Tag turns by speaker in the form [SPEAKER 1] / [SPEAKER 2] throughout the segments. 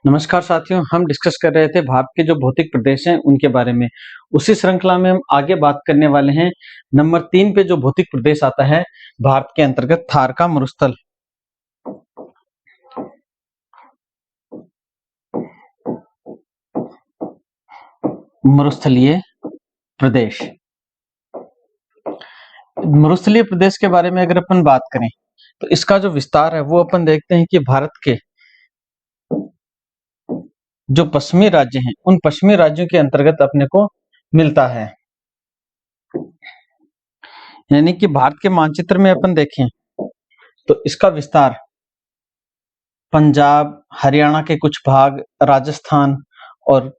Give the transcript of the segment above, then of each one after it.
[SPEAKER 1] नमस्कार साथियों, हम डिस्कस कर रहे थे भारत के जो भौतिक प्रदेश हैं उनके बारे में। उसी श्रृंखला में हम आगे बात करने वाले हैं। नंबर 3 पे जो भौतिक प्रदेश आता है भारत के अंतर्गत थार का मरुस्थल। मरुस्थलीय प्रदेश। मरुस्थलीय प्रदेश के बारे में अगर अपन बात करें तो इसका जो विस्तार है वो अपन देखते हैं कि भारत के जो पश्चिमी राज्य हैं उन पश्चिमी राज्यों के अंतर्गत अपने को मिलता है। यानी कि भारत के मानचित्र में अपन देखें तो इसका विस्तार पंजाब, हरियाणा के कुछ भाग, राजस्थान और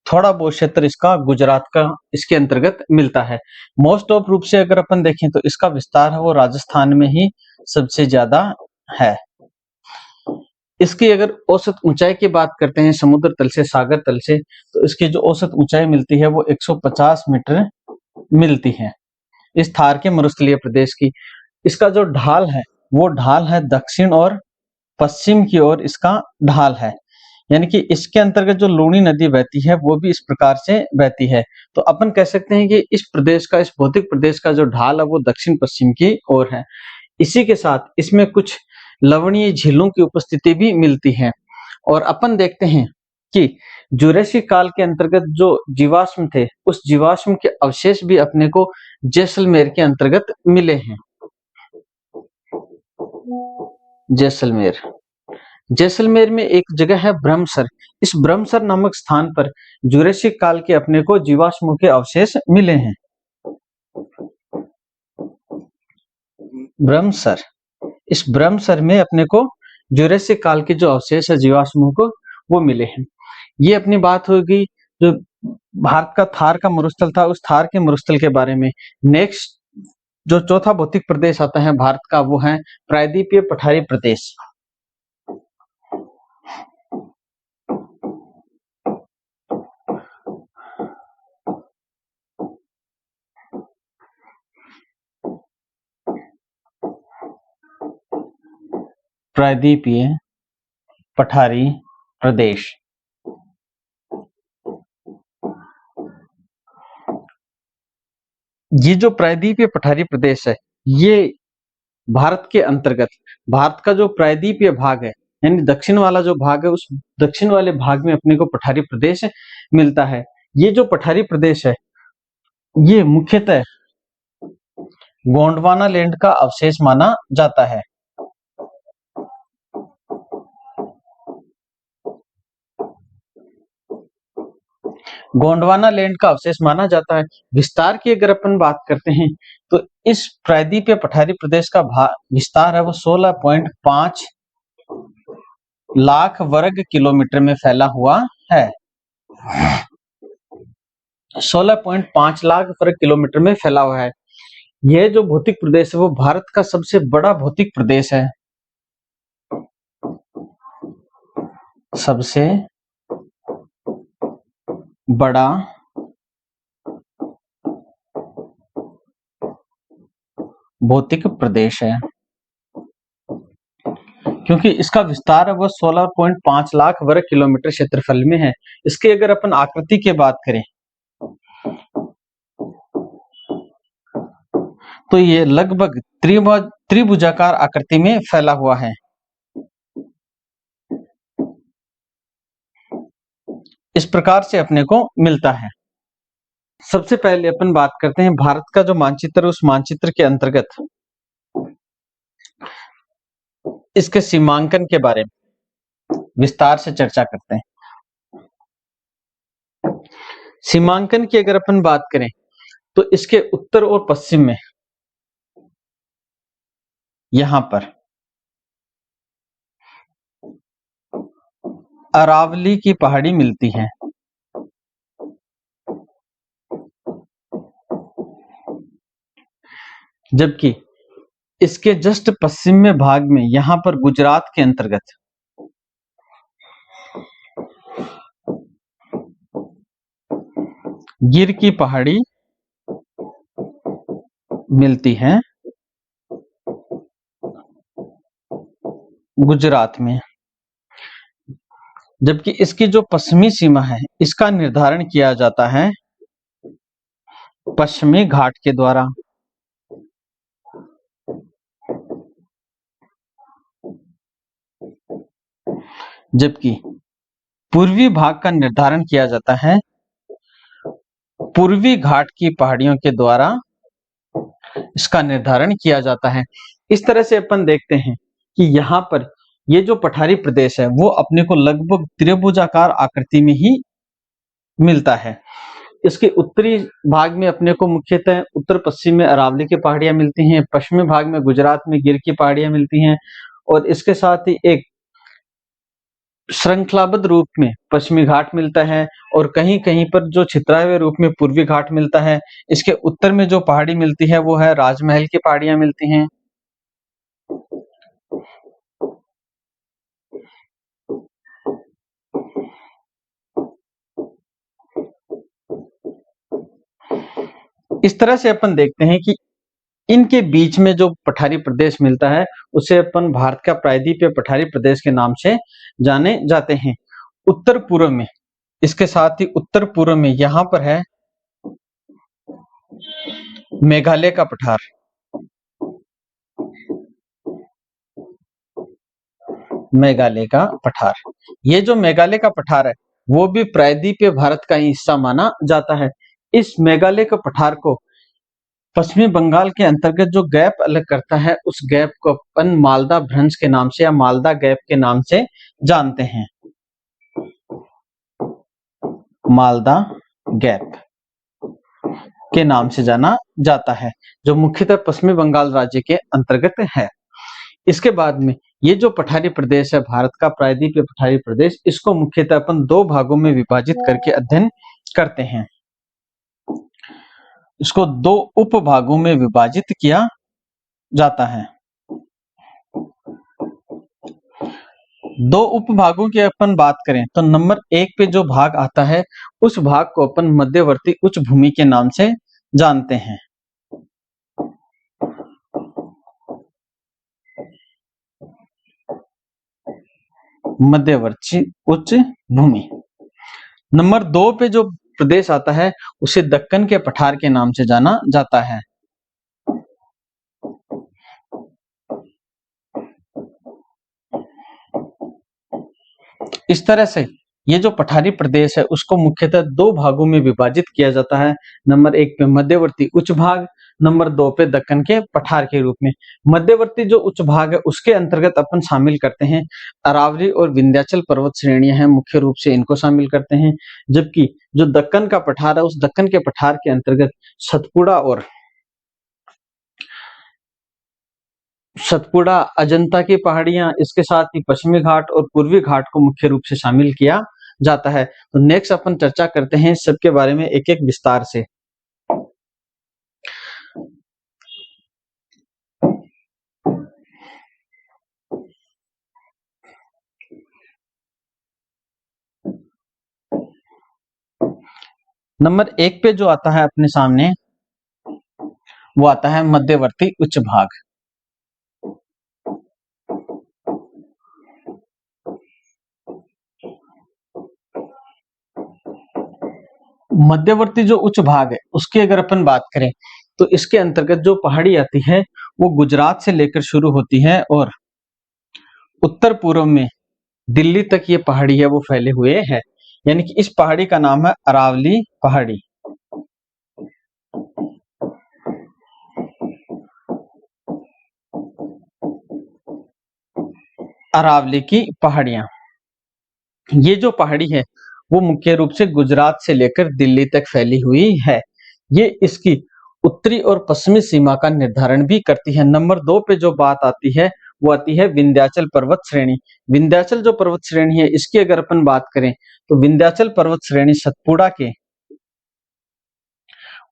[SPEAKER 1] थोड़ा बहुत क्षेत्र इसका गुजरात का इसके अंतर्गत मिलता है। मोस्ट ऑफ रूप से अगर अपन देखें तो इसका विस्तार है वो राजस्थान में ही सबसे ज्यादा है। इसकी अगर औसत ऊंचाई की बात करते हैं समुद्र तल से, सागर तल से, तो इसकी जो औसत ऊंचाई मिलती है वो 150 मीटर मिलती है इस थार के मरुस्थलीय प्रदेश की। इसका जो ढाल है वो ढाल है दक्षिण और पश्चिम की ओर इसका ढाल है। यानी कि इसके अंतर्गत जो लूनी नदी बहती है वो भी इस प्रकार से बहती है। तो अपन कह सकते हैं कि इस प्रदेश का, इस भौतिक प्रदेश का जो ढाल है वो दक्षिण पश्चिम की ओर है। इसी के साथ इसमें कुछ लवणीय झीलों की उपस्थिति भी मिलती है। और अपन देखते हैं कि जुरासिक काल के अंतर्गत जो जीवाश्म थे उस जीवाश्म के अवशेष भी अपने को जैसलमेर के अंतर्गत मिले हैं। जैसलमेर जैसलमेर में एक जगह है ब्रह्मसर। इस ब्रह्मसर नामक स्थान पर जुरासिक काल के अपने को जीवाश्मों के अवशेष मिले हैं। ब्रह्मसर, इस ब्रह्मसर में अपने को जुरासिक काल के जो अवशेष है जीवाश्मों को वो मिले हैं। ये अपनी बात होगी जो भारत का थार का मरुस्थल था उस थार के मरुस्थल के बारे में। नेक्स्ट जो चौथा भौतिक प्रदेश आता है भारत का वो है प्रायद्वीपीय पठारी प्रदेश। प्रायद्वीपीय पठारी प्रदेश। ये जो प्रायद्वीपीय पठारी प्रदेश है ये भारत के अंतर्गत, भारत का जो प्रायद्वीपीय भाग है यानी दक्षिण वाला जो भाग है उस दक्षिण वाले भाग में अपने को पठारी प्रदेश मिलता है। ये जो पठारी प्रदेश है ये मुख्यतः गोंडवाना लैंड का अवशेष माना जाता है। गोंडवाना लैंड का अवशेष माना जाता है। विस्तार की अगर अपन बात करते हैं तो इस प्रायद्वीपीय पठारी प्रदेश का विस्तार है वो 16.5 लाख वर्ग किलोमीटर में फैला हुआ है। 16.5 लाख वर्ग किलोमीटर में फैला हुआ है। यह जो भौतिक प्रदेश है वो भारत का सबसे बड़ा भौतिक प्रदेश है। सबसे बड़ा भौतिक प्रदेश है क्योंकि इसका विस्तार है वो 16.5 लाख वर्ग किलोमीटर क्षेत्रफल में है। इसकी अगर अपन आकृति की बात करें तो ये लगभग त्रिभुजाकार आकृति में फैला हुआ है। इस प्रकार से अपने को मिलता है। सबसे पहले अपन बात करते हैं भारत का जो मानचित्र, उस मानचित्र के अंतर्गत इसके सीमांकन के बारे में विस्तार से चर्चा करते हैं। सीमांकन की अगर अपन बात करें तो इसके उत्तर और पश्चिम में यहां पर अरावली की पहाड़ी मिलती है। जबकि इसके जस्ट पश्चिम में भाग में यहां पर गुजरात के अंतर्गत गिर की पहाड़ी मिलती है। गुजरात में जबकि इसकी जो पश्चिमी सीमा है इसका निर्धारण किया जाता है पश्चिमी घाट के द्वारा। जबकि पूर्वी भाग का निर्धारण किया जाता है पूर्वी घाट की पहाड़ियों के द्वारा इसका निर्धारण किया जाता है। इस तरह से अपन देखते हैं कि यहाँ पर ये जो पठारी प्रदेश है वो अपने को लगभग त्रिभुजाकार आकृति में ही मिलता है। इसके उत्तरी भाग में अपने को मुख्यतः उत्तर पश्चिम में अरावली की पहाड़ियां मिलती हैं, पश्चिमी भाग में गुजरात में गिर की पहाड़ियां मिलती हैं और इसके साथ ही एक श्रृंखलाबद्ध रूप में पश्चिमी घाट मिलता है और कहीं कहीं पर जो छितराए हुए रूप में पूर्वी घाट मिलता है। इसके उत्तर में जो पहाड़ी मिलती है वो है राजमहल की पहाड़ियां मिलती हैं। इस तरह से अपन देखते हैं कि इनके बीच में जो पठारी प्रदेश मिलता है उसे अपन भारत का प्रायद्वीपीय पठारी प्रदेश के नाम से जाने जाते हैं। उत्तर पूर्व में इसके साथ ही उत्तर पूर्व में यहाँ पर है मेघालय का पठार। मेघालय का पठार, ये जो मेघालय का पठार है वो भी प्रायद्वीपीय भारत का ही हिस्सा माना जाता है। इस मेघालय के पठार को पश्चिमी बंगाल के अंतर्गत जो गैप अलग करता है उस गैप को अपन मालदा भ्रंश के नाम से या मालदा गैप के नाम से जानते हैं। मालदा गैप के नाम से जाना जाता है जो मुख्यतः पश्चिमी बंगाल राज्य के अंतर्गत है। इसके बाद में ये जो पठारी प्रदेश है भारत का प्रायद्वीपीय पठारी प्रदेश, इसको मुख्यतः अपन दो भागों में विभाजित करके अध्ययन करते हैं। इसको दो उपभागों में विभाजित किया जाता है। दो उपभागों की अपन बात करें तो नंबर 1 पे जो भाग आता है उस भाग को अपन मध्यवर्ती उच्च भूमि के नाम से जानते हैं। मध्यवर्ती उच्च भूमि। नंबर 2 पे जो प्रदेश आता है उसे दक्कन के पठार के नाम से जाना जाता है। इस तरह से ये जो पठारी प्रदेश है उसको मुख्यतः दो भागों में विभाजित किया जाता है। नंबर 1 पे मध्यवर्ती उच्च भाग, नंबर 2 पे दक्कन के पठार के रूप में। मध्यवर्ती जो उच्च भाग है उसके अंतर्गत अपन शामिल करते हैं अरावली और विंध्याचल पर्वत श्रेणियां हैं, मुख्य रूप से इनको शामिल करते हैं। जबकि जो दक्कन का पठार है उस दक्कन के पठार के अंतर्गत सतपुड़ा, अजंता की पहाड़ियां, इसके साथ ही पश्चिमी घाट और पूर्वी घाट को मुख्य रूप से शामिल किया जाता है। तो नेक्स्ट अपन चर्चा करते हैं सबके बारे में एक एक विस्तार से। नंबर 1 पे जो आता है अपने सामने वो आता है मध्यवर्ती उच्च भाग। मध्यवर्ती जो उच्च भाग है उसकी अगर अपन बात करें तो इसके अंतर्गत जो पहाड़ी आती है वो गुजरात से लेकर शुरू होती है और उत्तर पूर्व में दिल्ली तक ये पहाड़ी है वो फैले हुए है। यानी कि इस पहाड़ी का नाम है अरावली पहाड़ी। अरावली की पहाड़ियां, ये जो पहाड़ी है वो मुख्य रूप से गुजरात से लेकर दिल्ली तक फैली हुई है। ये इसकी उत्तरी और पश्चिमी सीमा का निर्धारण भी करती है। नंबर 2 पे जो बात आती है वो आती है विंध्याचल पर्वत श्रेणी। विंध्याचल जो पर्वत श्रेणी है इसकी अगर अपन बात करें तो विंध्याचल पर्वत श्रेणी सतपुड़ा के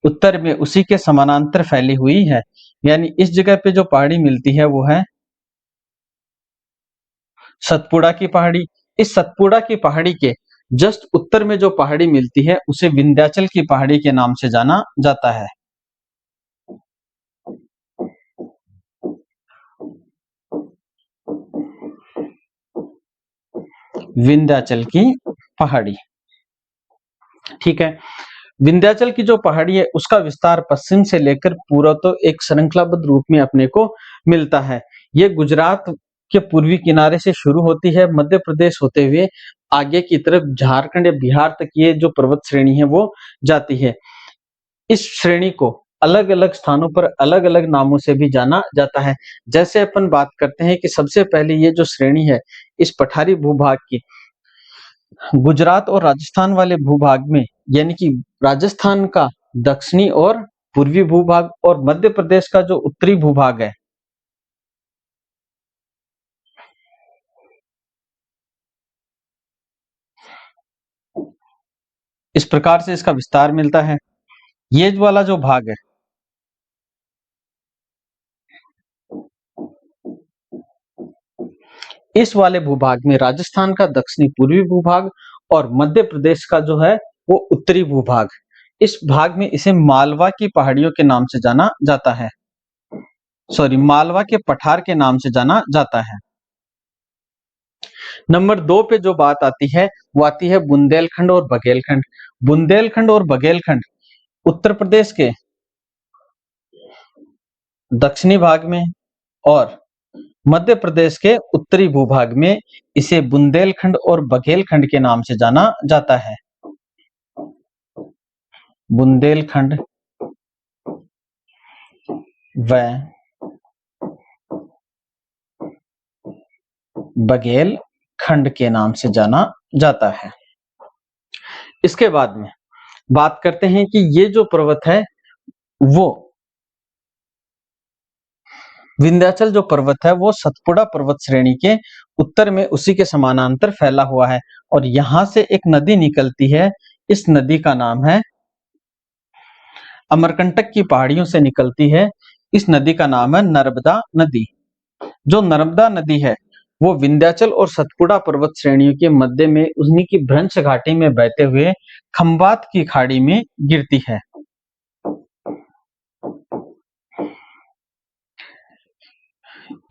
[SPEAKER 1] उत्तर में उसी के समानांतर फैली हुई है। यानी इस जगह पे जो पहाड़ी मिलती है वो है सतपुड़ा की पहाड़ी। इस सतपुड़ा की पहाड़ी के जस्ट उत्तर में जो पहाड़ी मिलती है उसे विंध्याचल की पहाड़ी के नाम से जाना जाता है। विंध्याचल की पहाड़ी। ठीक है, विंध्याचल की जो पहाड़ी है उसका विस्तार पश्चिम से लेकर पूर्व तो एक श्रृंखलाबद्ध रूप में अपने को मिलता है। ये गुजरात के पूर्वी किनारे से शुरू होती है, मध्य प्रदेश होते हुए आगे की तरफ झारखंड या बिहार तक ये जो पर्वत श्रेणी है वो जाती है। इस श्रेणी को अलग अलग स्थानों पर अलग अलग नामों से भी जाना जाता है। जैसे अपन बात करते हैं कि सबसे पहले ये जो श्रेणी है इस पठारी भूभाग की गुजरात और राजस्थान वाले भूभाग में, यानी कि राजस्थान का दक्षिणी और पूर्वी भूभाग और मध्य प्रदेश का जो उत्तरी भूभाग है, इस प्रकार से इसका विस्तार मिलता है। ये वाला जो भाग है इस वाले भूभाग में राजस्थान का दक्षिणी पूर्वी भूभाग और मध्य प्रदेश का जो है वो उत्तरी भूभाग, इस भाग में इसे मालवा की पहाड़ियों के नाम से जाना जाता है। सॉरी, मालवा के पठार के नाम से जाना जाता है। नंबर 2 पे जो बात आती है वो आती है बुंदेलखंड और बघेलखंड। बुंदेलखंड और बघेलखंड उत्तर प्रदेश के दक्षिणी भाग में और मध्य प्रदेश के उत्तरी भूभाग में इसे बुंदेलखंड और बघेलखंड के नाम से जाना जाता है। बुंदेलखंड व बघेलखंड के नाम से जाना जाता है। इसके बाद में बात करते हैं कि ये जो पर्वत है वो विंध्याचल जो पर्वत है वो सतपुड़ा पर्वत श्रेणी के उत्तर में उसी के समानांतर फैला हुआ है और यहां से एक नदी निकलती है। इस नदी का नाम है अमरकंटक की पहाड़ियों से निकलती है। इस नदी का नाम है नर्मदा नदी। जो नर्मदा नदी है वो विंध्याचल और सतपुड़ा पर्वत श्रेणियों के मध्य में उन्हीं की भ्रंश घाटी में बहते हुए खंबात की खाड़ी में गिरती है।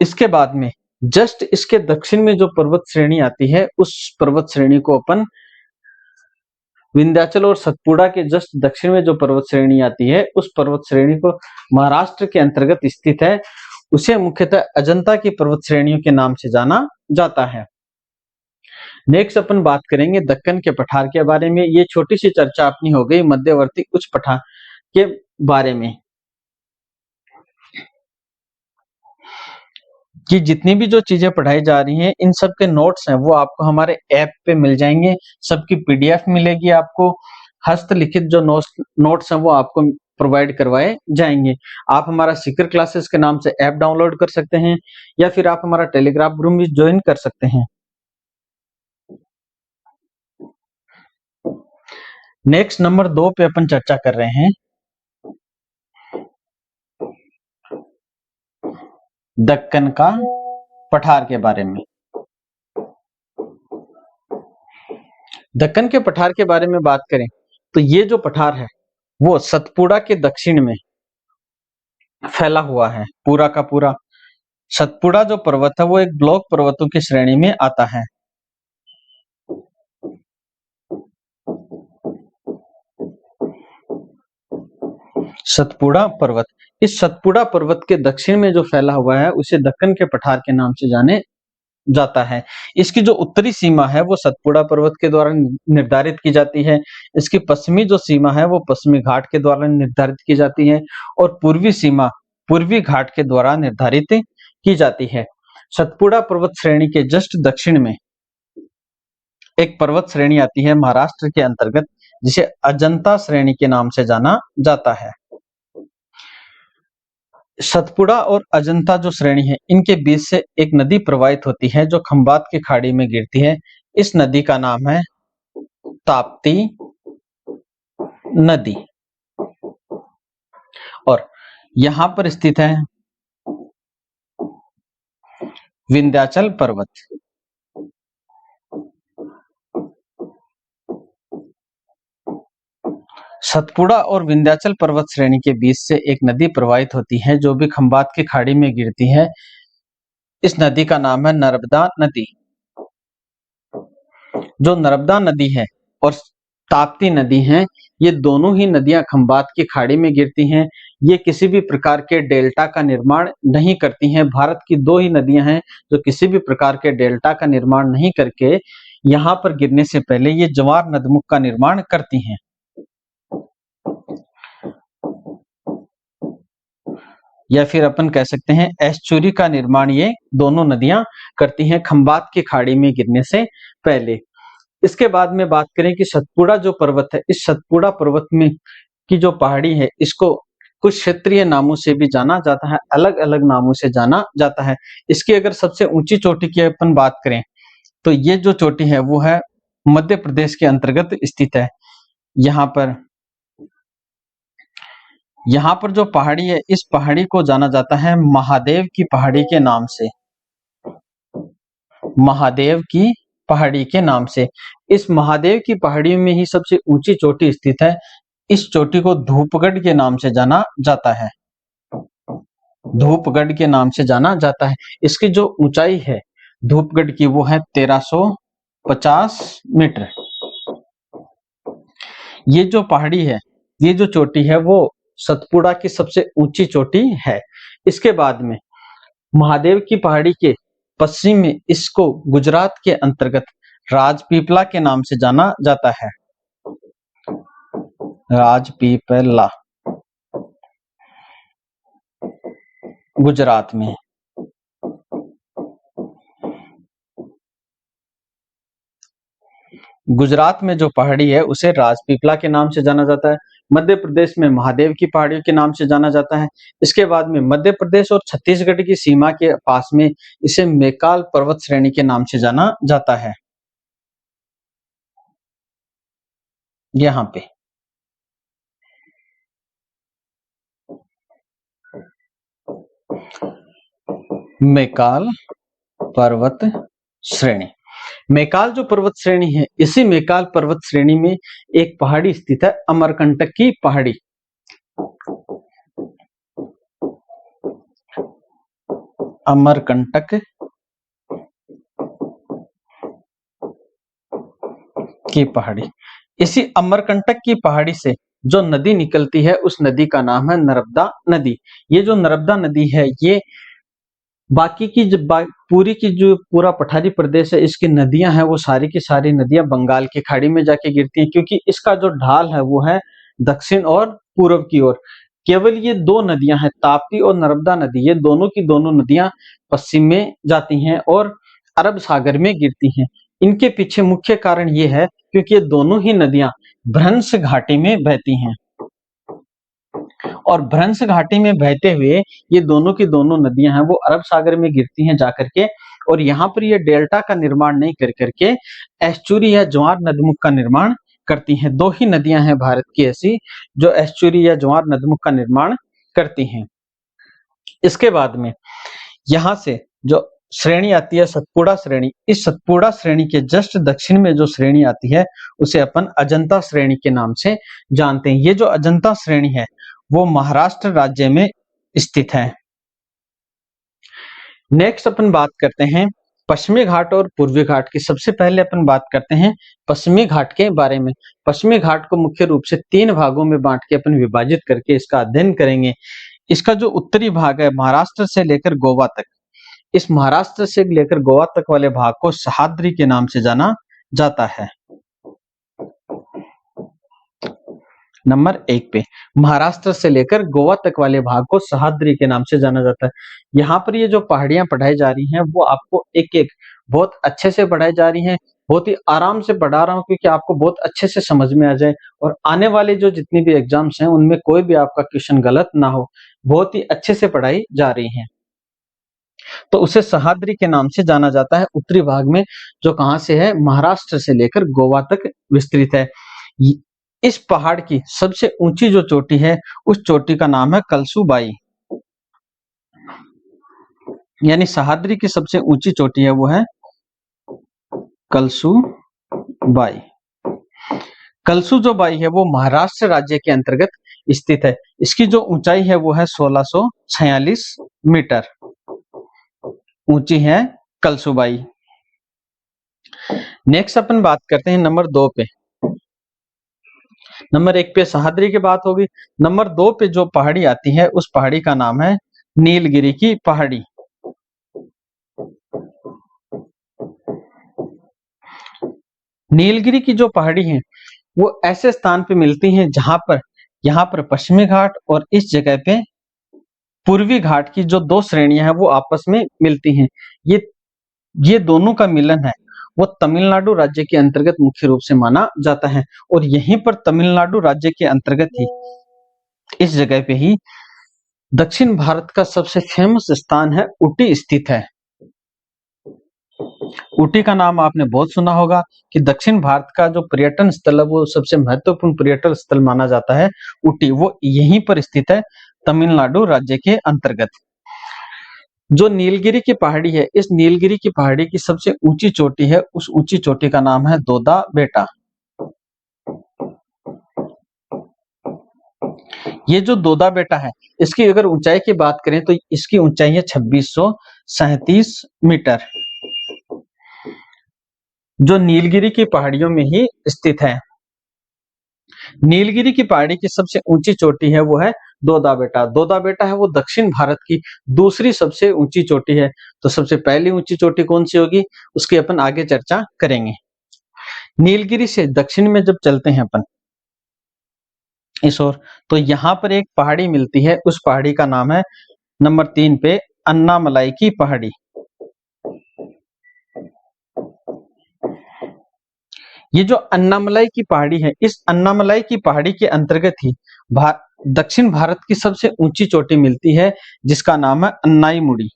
[SPEAKER 1] इसके बाद में जस्ट इसके दक्षिण में जो पर्वत श्रेणी आती है उस पर्वत श्रेणी को अपन विंध्याचल और सतपुड़ा के जस्ट दक्षिण में जो पर्वत श्रेणी आती है उस पर्वत श्रेणी को महाराष्ट्र के अंतर्गत स्थित है, उसे मुख्यतः अजंता की पर्वत श्रेणियों के नाम से जाना जाता है। नेक्स्ट अपन बात करेंगे दक्कन के पठार के बारे में। ये छोटी सी चर्चा अपनी हो गई मध्यवर्ती उच्च पठार के बारे में कि जितनी भी जो चीजें पढ़ाई जा रही हैं इन सब के नोट्स हैं वो आपको हमारे ऐप पे मिल जाएंगे। सबकी पीडीएफ मिलेगी आपको, हस्तलिखित जो नोट्स हैं वो आपको प्रोवाइड करवाए जाएंगे। आप हमारा सीकर क्लासेस के नाम से ऐप डाउनलोड कर सकते हैं या फिर आप हमारा टेलीग्राम ग्रुप भी ज्वाइन कर सकते हैं। नेक्स्ट नंबर 2 पे अपन चर्चा कर रहे हैं दक्कन का पठार के बारे में। दक्कन के पठार के बारे में बात करें तो ये जो पठार है वो सतपुड़ा के दक्षिण में फैला हुआ है। पूरा का पूरा सतपुड़ा जो पर्वत है वो एक ब्लॉक पर्वतों की श्रेणी में आता है। सतपुड़ा पर्वत, इस सतपुड़ा पर्वत के दक्षिण में जो फैला हुआ है उसे दक्कन के पठार के नाम से जाने जाता है। इसकी जो उत्तरी सीमा है वो सतपुड़ा पर्वत के द्वारा निर्धारित की जाती है। इसकी पश्चिमी जो सीमा है वो पश्चिमी घाट के द्वारा निर्धारित की जाती है और पूर्वी सीमा पूर्वी घाट के द्वारा निर्धारित की जाती है। सतपुड़ा पर्वत श्रेणी के जस्ट दक्षिण में एक पर्वत श्रेणी आती है महाराष्ट्र के अंतर्गत जिसे अजंता श्रेणी के नाम से जाना जाता है। सतपुड़ा और अजंता जो श्रेणी है इनके बीच से एक नदी प्रवाहित होती है जो खंबात की खाड़ी में गिरती है। इस नदी का नाम है ताप्ती नदी और यहां पर स्थित है विंध्याचल पर्वत। सतपुड़ा और विंध्याचल पर्वत श्रेणी के बीच से एक नदी प्रवाहित होती है जो भी खंबात की खाड़ी में गिरती है। इस नदी का नाम है नर्मदा नदी। जो नर्मदा नदी है और ताप्ती नदी है, ये दोनों ही नदियां खंबात की खाड़ी में गिरती हैं। ये किसी भी प्रकार के डेल्टा का निर्माण नहीं करती हैं। भारत की दो ही नदियां हैं जो किसी भी प्रकार के डेल्टा का निर्माण नहीं करके यहाँ पर गिरने से पहले ये ज्वार नदमुख का निर्माण करती हैं। या फिर अपन कह सकते हैं एस्चुरी का निर्माण ये दोनों नदियां करती हैं खंबात की खाड़ी में गिरने से पहले। इसके बाद में बात करें कि सतपुड़ा जो पर्वत है, इस सतपुड़ा पर्वत में की जो पहाड़ी है, इसको कुछ क्षेत्रीय नामों से भी जाना जाता है, अलग अलग नामों से जाना जाता है। इसकी अगर सबसे ऊंची चोटी की अपन बात करें तो ये जो चोटी है वो है मध्य प्रदेश के अंतर्गत स्थित है। यहाँ पर जो पहाड़ी है, इस पहाड़ी को जाना जाता है महादेव की पहाड़ी के नाम से। महादेव की पहाड़ी के नाम से। इस महादेव की पहाड़ी में ही सबसे ऊंची चोटी स्थित है। इस चोटी को धूपगढ़ के नाम से जाना जाता है। धूपगढ़ के नाम से जाना जाता है। इसकी जो ऊंचाई है धूपगढ़ की वो है 1350 मीटर। ये जो पहाड़ी है, ये जो चोटी है वो सतपुड़ा की सबसे ऊंची चोटी है। इसके बाद में महादेव की पहाड़ी के पश्चिम में इसको गुजरात के अंतर्गत राजपीपला के नाम से जाना जाता है। राजपीपला गुजरात में। गुजरात में जो पहाड़ी है उसे राजपीपला के नाम से जाना जाता है। मध्य प्रदेश में महादेव की पहाड़ी के नाम से जाना जाता है। इसके बाद में मध्य प्रदेश और छत्तीसगढ़ की सीमा के पास में इसे मैकाल पर्वत श्रेणी के नाम से जाना जाता है। यहाँ पे मैकाल पर्वत श्रेणी। मैकाल जो पर्वत श्रेणी है, इसी मैकाल पर्वत श्रेणी में एक पहाड़ी स्थित है, अमरकंटक की पहाड़ी। अमरकंटक की पहाड़ी। इसी अमरकंटक की पहाड़ी से जो नदी निकलती है उस नदी का नाम है नर्मदा नदी। ये जो नर्मदा नदी है ये बाकी की पूरी की जो पूरा पठारी प्रदेश है, इसकी नदियां हैं वो सारी की सारी नदियां बंगाल की खाड़ी में जाके गिरती हैं, क्योंकि इसका जो ढाल है वो है दक्षिण और पूर्व की ओर। केवल ये दो नदियां हैं, ताप्ती और नर्मदा नदी, ये दोनों की दोनों नदियां पश्चिम में जाती हैं और अरब सागर में गिरती हैं। इनके पीछे मुख्य कारण ये है क्योंकि ये दोनों ही नदियां भ्रंश घाटी में बहती हैं और भ्रंश घाटी में बहते हुए ये दोनों की दोनों नदियां हैं वो अरब सागर में गिरती हैं जाकर के, और यहाँ पर ये डेल्टा का निर्माण नहीं कर करके एस्चुरी या ज्वार नदमुख का निर्माण करती हैं। दो ही नदियां हैं भारत की ऐसी जो एस्चुरी या ज्वार नदमुख का निर्माण करती हैं। इसके बाद में यहाँ से जो श्रेणी आती है सतपुड़ा श्रेणी, इस सतपुड़ा श्रेणी के जस्ट दक्षिण में जो श्रेणी आती है उसे अपन अजंता श्रेणी के नाम से जानते हैं। ये जो अजंता श्रेणी है वो महाराष्ट्र राज्य में स्थित है। नेक्स्ट अपन बात करते हैं पश्चिमी घाट और पूर्वी घाट की। सबसे पहले अपन बात करते हैं पश्चिमी घाट के बारे में। पश्चिमी घाट को मुख्य रूप से 3 भागों में बांट के अपन विभाजित करके इसका अध्ययन करेंगे। इसका जो उत्तरी भाग है महाराष्ट्र से लेकर गोवा तक, इस महाराष्ट्र से लेकर गोवा तक वाले भाग को सह्याद्री के नाम से जाना जाता है। नंबर 1 पे महाराष्ट्र से लेकर गोवा तक वाले भाग को सह्याद्री के नाम से जाना जाता है। यहाँ पर ये जो पहाड़ियां पढ़ाई जा रही हैं वो आपको एक एक बहुत अच्छे से पढ़ाई जा रही हैं। बहुत ही आराम से पढ़ा रहा हूँ क्योंकि आपको बहुत अच्छे से समझ में आ जाए और आने वाले जो जितनी भी एग्जाम्स हैं उनमें कोई भी आपका क्वेश्चन गलत ना हो। बहुत ही अच्छे से पढ़ाई जा रही है, तो उसे सह्याद्री के नाम से जाना जाता है। उत्तरी भाग में जो कहां से है, महाराष्ट्र से लेकर गोवा तक विस्तृत है। इस पहाड़ की सबसे ऊंची जो चोटी है उस चोटी का नाम है कलसुबाई, यानी सह्याद्री की सबसे ऊंची चोटी है वो है कलसुबाई। कलसु जो बाई है वो महाराष्ट्र राज्य के अंतर्गत स्थित है। इसकी जो ऊंचाई है वो है 1646 मीटर ऊंची है कलसुबाई। नेक्स्ट अपन बात करते हैं नंबर 2 पे। नंबर 1 पे सह्याद्री की बात होगी। नंबर 2 पे जो पहाड़ी आती है उस पहाड़ी का नाम है नीलगिरी की पहाड़ी। नीलगिरी की जो पहाड़ी है वो ऐसे स्थान पे मिलती हैं जहां पर यहाँ पर पश्चिमी घाट और इस जगह पे पूर्वी घाट की जो दो श्रेणियां हैं वो आपस में मिलती हैं। ये ये दोनों का मिलन है वो तमिलनाडु राज्य के अंतर्गत मुख्य रूप से माना जाता है। और यहीं पर तमिलनाडु राज्य के अंतर्गत ही इस जगह पे ही दक्षिण भारत का सबसे फेमस स्थान है ऊटी स्थित है। ऊटी का नाम आपने बहुत सुना होगा कि दक्षिण भारत का जो पर्यटन स्थल है वो सबसे महत्वपूर्ण पर्यटन स्थल माना जाता है ऊटी, वो यहीं पर स्थित है तमिलनाडु राज्य के अंतर्गत। जो नीलगिरी की पहाड़ी है इस नीलगिरी की पहाड़ी की सबसे ऊंची चोटी है उस ऊंची चोटी का नाम है दोदा बेटा। ये जो दोदा बेटा है इसकी अगर ऊंचाई की बात करें तो इसकी ऊंचाई है 2637 मीटर, जो नीलगिरी की पहाड़ियों में ही स्थित है। नीलगिरी की पहाड़ी की सबसे ऊंची चोटी है वो है दोदा बेटा। दोदा बेटा है वो दक्षिण भारत की दूसरी सबसे ऊंची चोटी है। तो सबसे पहली ऊंची चोटी कौन सी होगी उसकी अपन आगे चर्चा करेंगे। नीलगिरी से दक्षिण में जब चलते हैं अपन इस ओर तो यहाँ पर एक पहाड़ी मिलती है, उस पहाड़ी का नाम है नंबर 3 पे अन्नामलाई की पहाड़ी। ये जो अन्नामलाई की पहाड़ी है इस अन्नामलाई की पहाड़ी के अंतर्गत ही दक्षिण भारत की सबसे ऊंची चोटी मिलती है जिसका नाम है अन्नाईमुड़ी।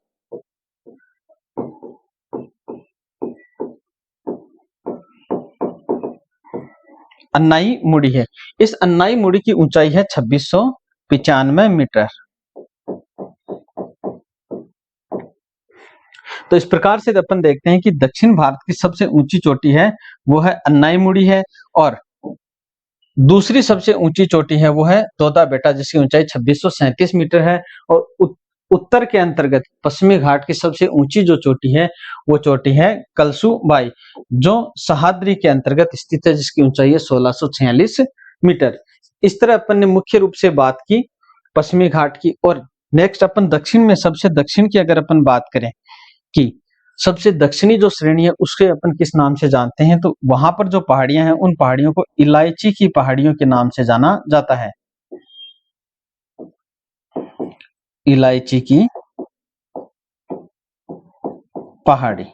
[SPEAKER 1] अन्नाईमुड़ी है, इस अन्नाईमुड़ी की ऊंचाई है 2695 मीटर। तो इस प्रकार से अपन देखते हैं कि दक्षिण भारत की सबसे ऊंची चोटी है वो है अन्नाईमुड़ी है और दूसरी सबसे ऊंची चोटी है वो है दोदा बेटा जिसकी ऊंचाई 2637 मीटर है। और उत्तर के अंतर्गत पश्चिमी घाट की सबसे ऊंची जो चोटी है वो चोटी है कलसुबाई जो सह्याद्री के अंतर्गत स्थित है जिसकी ऊंचाई है 1646 मीटर। इस तरह अपन ने मुख्य रूप से बात की पश्चिमी घाट की। और नेक्स्ट अपन दक्षिण में सबसे दक्षिण की अगर अपन बात करें कि सबसे दक्षिणी जो श्रेणी है उसके अपन किस नाम से जानते हैं तो वहां पर जो पहाड़ियां हैं उन पहाड़ियों को इलायची की पहाड़ियों के नाम से जाना जाता है। इलायची की पहाड़ी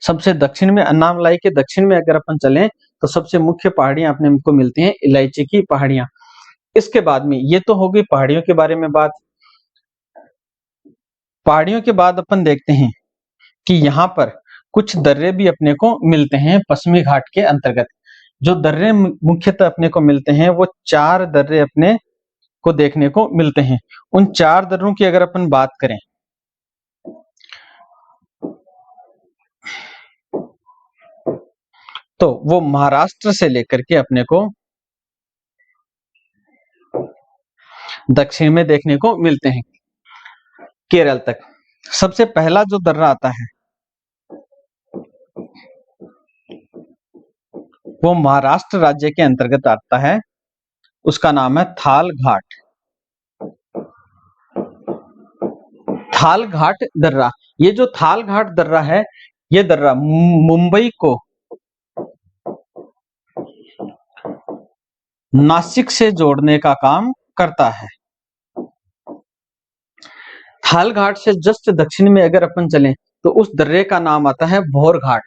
[SPEAKER 1] सबसे दक्षिण में अन्नामलाई के दक्षिण में अगर अपन चलें तो सबसे मुख्य पहाड़ियां अपने को मिलती हैं इलायची की पहाड़ियां। इसके बाद में ये तो हो गई पहाड़ियों के बारे में बात। पहाड़ियों के बाद अपन देखते हैं कि यहाँ पर कुछ दर्रे भी अपने को मिलते हैं पश्चिमी घाट के अंतर्गत। जो दर्रे मुख्यतः अपने को मिलते हैं वो 4 दर्रे अपने को देखने को मिलते हैं। उन 4 दर्रों की अगर अपन बात करें तो वो महाराष्ट्र से लेकर के अपने को दक्षिण में देखने को मिलते हैं केरल तक। सबसे पहला जो दर्रा आता है वो महाराष्ट्र राज्य के अंतर्गत आता है, उसका नाम है थाल घाट। थाल घाट दर्रा, ये जो थाल घाट दर्रा है ये दर्रा मुंबई को नासिक से जोड़ने का काम करता है। थाल घाट से जस्ट दक्षिण में अगर अपन चलें तो उस दर्रे का नाम आता है भोर घाट।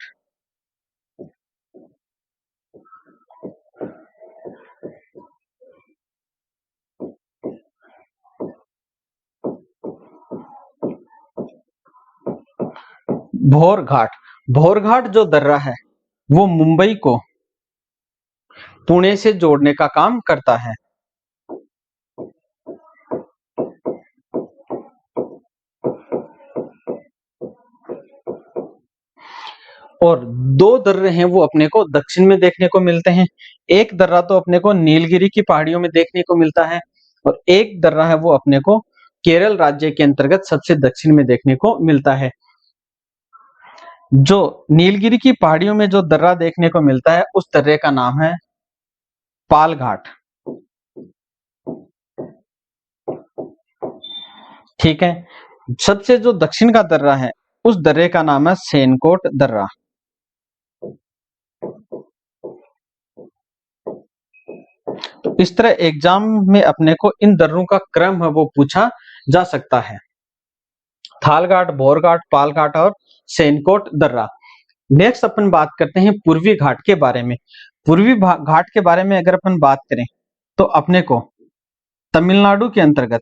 [SPEAKER 1] भोर घाट, भोर घाट जो दर्रा है वो मुंबई को पुणे से जोड़ने का काम करता है। और 2 दर्रे हैं वो अपने को दक्षिण में देखने को मिलते हैं। एक दर्रा तो अपने को नीलगिरी की पहाड़ियों में देखने को मिलता है और एक दर्रा है वो अपने को केरल राज्य के अंतर्गत सबसे दक्षिण में देखने को मिलता है। जो नीलगिरी की पहाड़ियों में जो दर्रा देखने को मिलता है उस दर्रे का नाम है पाल घाट। ठीक है। सबसे जो दक्षिण का दर्रा है उस दर्रे का नाम है सेनकोट दर्रा। तो इस तरह एग्जाम में अपने को इन दर्रों का क्रम है वो पूछा जा सकता है। थालघाट, भोरघाट, पालघाट और सेनकोट दर्रा। नेक्स्ट अपन बात करते हैं पूर्वी घाट के बारे में। पूर्वी घाट के बारे में अगर अपन बात करें तो अपने को तमिलनाडु के अंतर्गत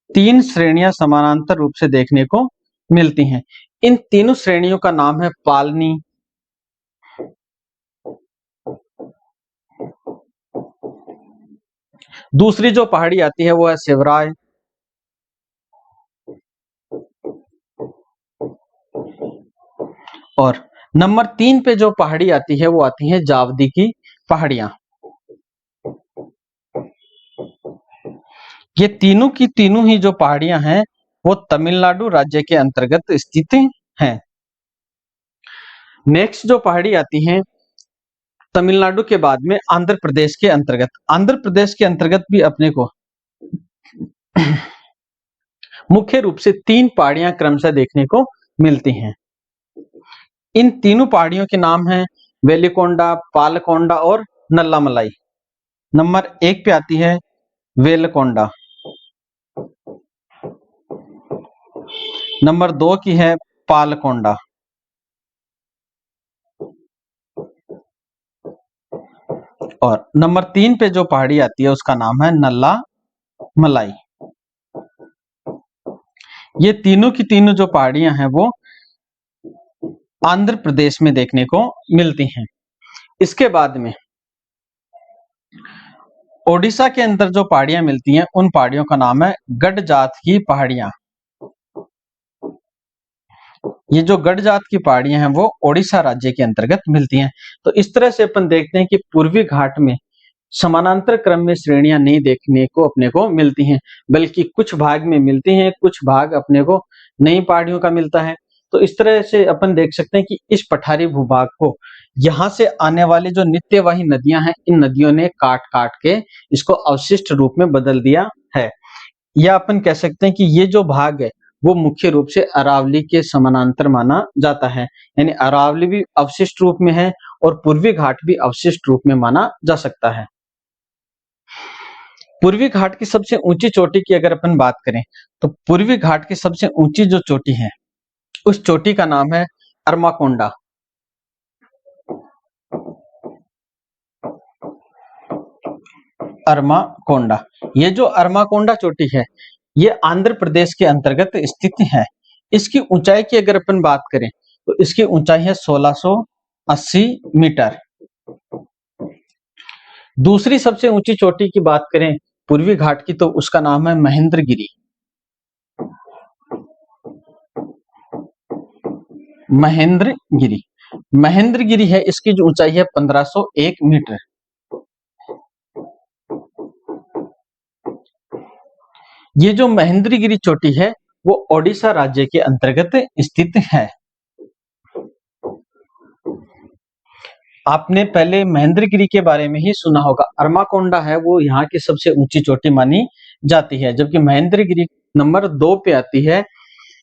[SPEAKER 1] तीन श्रेणियां समानांतर रूप से देखने को मिलती हैं। इन तीनों श्रेणियों का नाम है पालनी, दूसरी जो पहाड़ी आती है वो है शिवराय, और नंबर 3 पे जो पहाड़ी आती है वो आती है जावदी की पहाड़ियां। ये तीनों की तीनों ही जो पहाड़ियां हैं वो तमिलनाडु राज्य के अंतर्गत स्थित हैं। नेक्स्ट जो पहाड़ी आती है तमिलनाडु के बाद में आंध्र प्रदेश के अंतर्गत। आंध्र प्रदेश के अंतर्गत भी अपने को मुख्य रूप से 3 पहाड़ियां क्रमशः देखने को मिलती हैं। इन तीनों पहाड़ियों के नाम हैं वेलिकोंडा, पालकोंडा और नल्लामलाई। नंबर 1 पे आती है वेलकोंडा, नंबर 2 की है पालकोंडा, और नंबर 3 पे जो पहाड़ी आती है उसका नाम है नल्ला मलाई। ये तीनों की तीनों जो पहाड़ियां हैं वो आंध्र प्रदेश में देखने को मिलती हैं। इसके बाद में ओडिशा के अंदर जो पहाड़ियां मिलती हैं उन पहाड़ियों का नाम है गढ़ जात की पहाड़ियां। ये जो गढ़ जात की पहाड़ियां हैं वो ओडिशा राज्य के अंतर्गत मिलती हैं। तो इस तरह से अपन देखते हैं कि पूर्वी घाट में समानांतर क्रम में श्रेणियां नहीं देखने को अपने को मिलती हैं, बल्कि कुछ भाग में मिलती हैं, कुछ भाग अपने को नई पहाड़ियों का मिलता है। तो इस तरह से अपन देख सकते हैं कि इस पठारी भूभाग को यहाँ से आने वाली जो नित्यवाही नदियां हैं इन नदियों ने काट काट के इसको अवशिष्ट रूप में बदल दिया है। या अपन कह सकते हैं कि ये जो भाग है वो मुख्य रूप से अरावली के समानांतर माना जाता है, यानी अरावली भी अवशिष्ट रूप में है और पूर्वी घाट भी अवशिष्ट रूप में माना जा सकता है। पूर्वी घाट की सबसे ऊंची चोटी की अगर अपन बात करें तो पूर्वी घाट की सबसे ऊंची जो चोटी है उस चोटी का नाम है अरमाकोंडा। अरमाकोंडा, ये जो अरमाकोंडा चोटी है ये आंध्र प्रदेश के अंतर्गत स्थित है। इसकी ऊंचाई की अगर अपन बात करें तो इसकी ऊंचाई है 1680 मीटर। दूसरी सबसे ऊंची चोटी की बात करें पूर्वी घाट की तो उसका नाम है महेंद्रगिरी। महेंद्रगिरी, महेंद्रगिरी है, इसकी जो ऊंचाई है 1501 मीटर। ये जो महेंद्रगिरी चोटी है वो ओडिशा राज्य के अंतर्गत स्थित है। आपने पहले महेंद्रगिरी के बारे में ही सुना होगा। अरमाकोंडा है वो यहाँ की सबसे ऊंची चोटी मानी जाती है, जबकि महेंद्रगिरी नंबर 2 पे आती है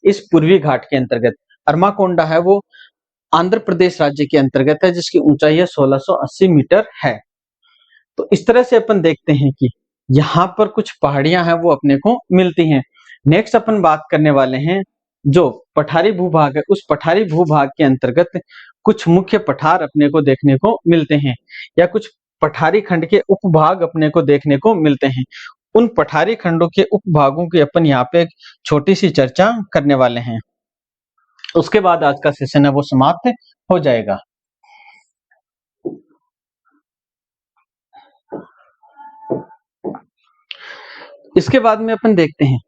[SPEAKER 1] इस पूर्वी घाट के अंतर्गत। अरमाकोंडा है वो आंध्र प्रदेश राज्य के अंतर्गत है जिसकी ऊंचाई है 1680 मीटर है। तो इस तरह से अपन देखते हैं कि यहाँ पर कुछ पहाड़ियां हैं वो अपने को मिलती हैं। नेक्स्ट अपन बात करने वाले हैं जो पठारी भूभाग है, उस पठारी भूभाग के अंतर्गत कुछ मुख्य पठार अपने को देखने को मिलते हैं या कुछ पठारी खंड के उपभाग अपने को देखने को मिलते हैं। उन पठारी खंडों के उपभागों की अपन यहाँ पे एक छोटी सी चर्चा करने वाले हैं, उसके बाद आज का सेशन है वो समाप्त हो जाएगा। इसके बाद में अपन देखते हैं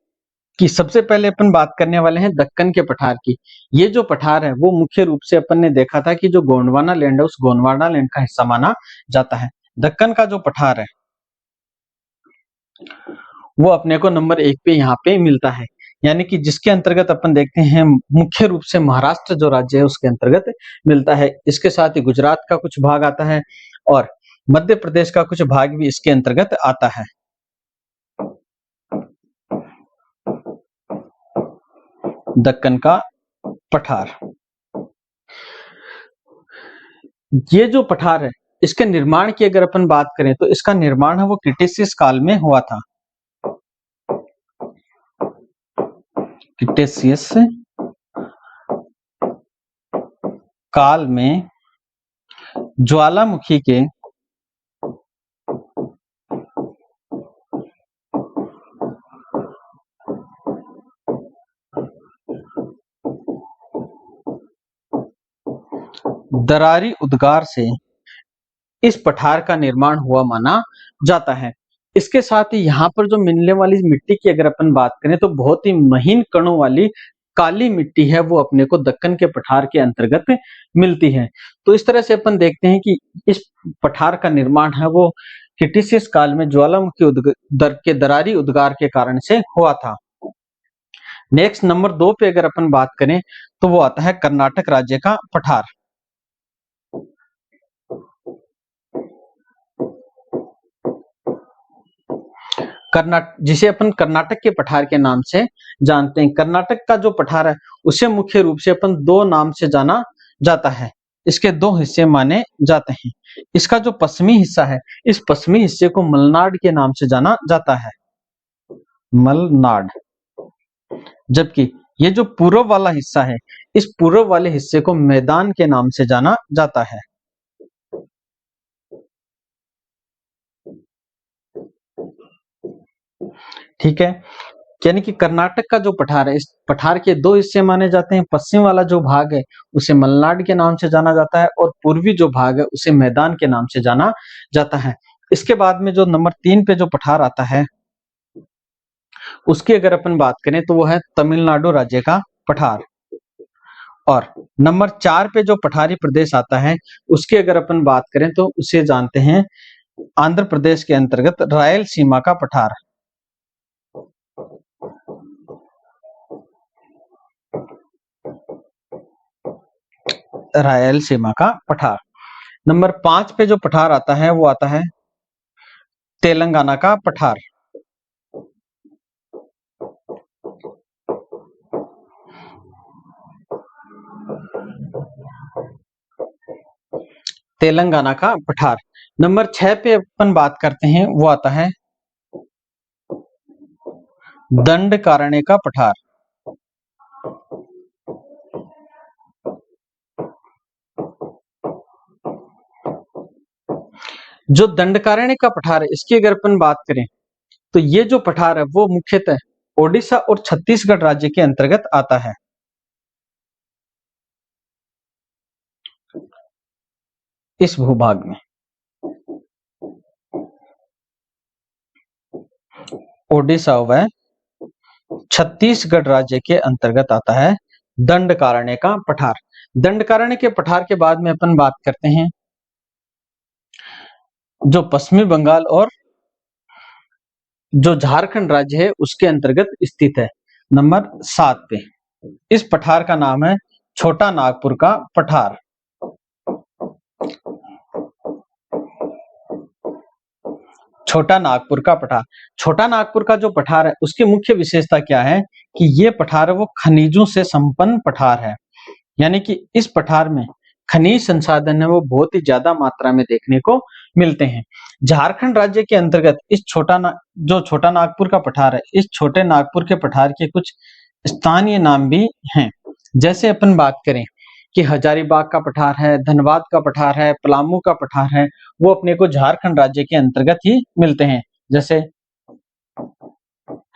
[SPEAKER 1] कि सबसे पहले अपन बात करने वाले हैं दक्कन के पठार की। ये जो पठार है वो मुख्य रूप से अपन ने देखा था कि जो गोंडवाना लैंड है उस गोंडवाना लैंड का हिस्सा माना जाता है। दक्कन का जो पठार है वो अपने को नंबर 1 पे यहाँ पे मिलता है। यानी कि जिसके अंतर्गत अपन देखते हैं मुख्य रूप से महाराष्ट्र जो राज्य है उसके अंतर्गत मिलता है। इसके साथ ही गुजरात का कुछ भाग आता है और मध्य प्रदेश का कुछ भाग भी इसके अंतर्गत आता है। दक्कन का पठार, ये जो पठार है इसके निर्माण की अगर अपन बात करें तो इसका निर्माण है वो क्रिटेशियस काल में हुआ था। क्रिटेशियस काल में ज्वालामुखी के दरारी उद्गार से इस पठार का निर्माण हुआ माना जाता है। इसके साथ ही यहाँ पर जो मिलने वाली मिट्टी की अगर अपन बात करें तो बहुत ही महीन कणों वाली काली मिट्टी है वो अपने को दक्कन के पठार के अंतर्गत मिलती है। तो इस तरह से अपन देखते हैं कि इस पठार का निर्माण है वो क्रिटेशियस काल में ज्वालामुखी के दरारी उद्गार के कारण से हुआ था। नेक्स्ट नंबर 2 पे अगर अपन बात करें तो वो आता है कर्नाटक राज्य का पठार। जिसे अपन कर्नाटक के पठार के नाम से जानते हैं। कर्नाटक का जो पठार है उसे मुख्य रूप से अपन 2 नाम से जाना जाता है। इसके 2 हिस्से माने जाते हैं। इसका जो पश्चिमी हिस्सा है इस पश्चिमी हिस्से को मलनाड के नाम से जाना जाता है, मलनाड। जबकि ये जो पूर्व वाला हिस्सा है इस पूर्व वाले हिस्से को मैदान के नाम से जाना जाता है। ठीक है, यानी कि कर्नाटक का जो पठार है इस पठार के 2 हिस्से माने जाते हैं। पश्चिम वाला जो भाग है उसे मलनाड के नाम से जाना जाता है और पूर्वी जो भाग है उसे मैदान के नाम से जाना जाता है। इसके बाद में जो नंबर 3 पे जो पठार आता है उसकी अगर अपन बात करें तो वो है तमिलनाडु राज्य का पठार। और नंबर 4 पे जो पठारी प्रदेश आता है उसकी अगर अपन बात करें तो उसे जानते हैं आंध्र प्रदेश के अंतर्गत रायलसीमा का पठार। रायलसीमा का पठार। नंबर 5 पे जो पठार आता है वो आता है तेलंगाना का पठार। तेलंगाना का पठार। नंबर 6 पे अपन बात करते हैं वो आता है दंडकारण्य का पठार। जो दंडकारण्य का पठार है इसकी अगर अपन बात करें तो ये जो पठार है वो मुख्यतः ओडिशा और छत्तीसगढ़ राज्य के अंतर्गत आता है। इस भूभाग में ओडिशा व छत्तीसगढ़ राज्य के अंतर्गत आता है दंडकारण्य का पठार। दंडकारण्य के पठार के बाद में अपन बात करते हैं जो पश्चिमी बंगाल और जो झारखंड राज्य है उसके अंतर्गत स्थित है। नंबर 7 पे इस पठार का नाम है छोटा नागपुर का पठार। छोटा नागपुर का पठार। छोटा नागपुर का जो पठार है उसकी मुख्य विशेषता क्या है कि ये पठार है वो खनिजों से संपन्न पठार है। यानी कि इस पठार में खनिज संसाधन है वो बहुत ही ज्यादा मात्रा में देखने को मिलते हैं। झारखंड राज्य के अंतर्गत इस जो छोटा नागपुर का पठार है इस छोटे नागपुर के पठार के कुछ स्थानीय नाम भी हैं। जैसे अपन बात करें कि हजारीबाग का पठार है, धनबाद का पठार है, पलामू का पठार है, वो अपने को झारखंड राज्य के अंतर्गत ही मिलते हैं। जैसे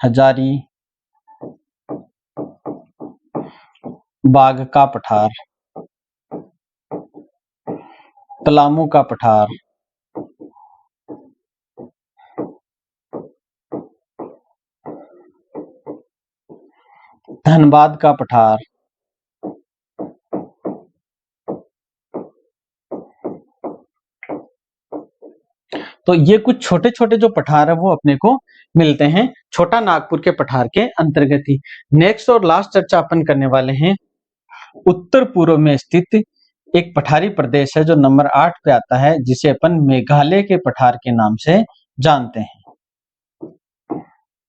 [SPEAKER 1] हजारी बाग का पठार, पलामू का पठार, धनबाद का पठार, तो ये कुछ छोटे-छोटे जो पठार है वो अपने को मिलते हैं छोटा नागपुर के पठार के अंतर्गत ही। नेक्स्ट और लास्ट चर्चा अपन करने वाले हैं उत्तर पूर्व में स्थित एक पठारी प्रदेश है जो नंबर 8 पे आता है, जिसे अपन मेघालय के पठार के नाम से जानते हैं।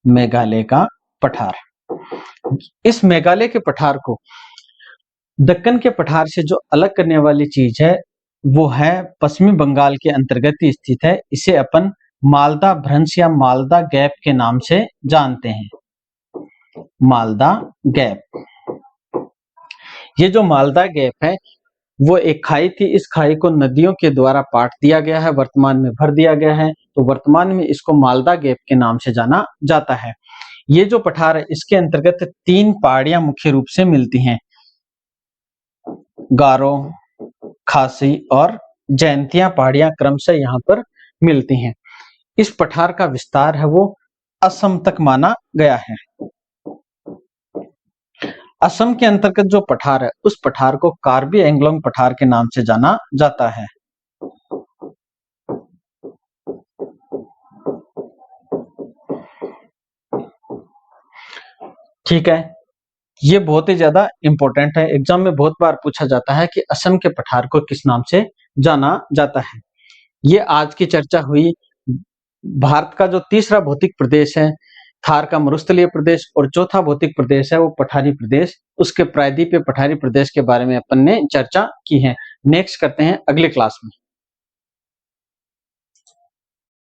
[SPEAKER 1] मेघालय का पठार। इस मेघालय के पठार को दक्कन के पठार से जो अलग करने वाली चीज है वो है पश्चिमी बंगाल के अंतर्गत ही स्थित है। इसे अपन मालदा भ्रंश या मालदा गैप के नाम से जानते हैं। मालदा गैप। ये जो मालदा गैप है वो एक खाई थी। इस खाई को नदियों के द्वारा पाट दिया गया है, वर्तमान में भर दिया गया है, तो वर्तमान में इसको मालदा गैप के नाम से जाना जाता है। ये जो पठार है इसके अंतर्गत 3 पहाड़ियां मुख्य रूप से मिलती हैं, गारो, खासी और जयंतिया पहाड़ियां क्रमशः यहाँ पर मिलती हैं। इस पठार का विस्तार है वो असम तक माना गया है। असम के अंतर्गत जो पठार है उस पठार को कार्बी एंग्लोंग पठार के नाम से जाना जाता है। ठीक है, ये बहुत ही ज्यादा इंपॉर्टेंट है। एग्जाम में बहुत बार पूछा जाता है कि असम के पठार को किस नाम से जाना जाता है। ये आज की चर्चा हुई भारत का जो तीसरा भौतिक प्रदेश है थार का मरुस्थलीय प्रदेश और चौथा भौतिक प्रदेश है वो पठारी प्रदेश, उसके प्रायद्वीपीय पठारी प्रदेश के बारे में अपन ने चर्चा की है। नेक्स्ट करते हैं अगले क्लास में।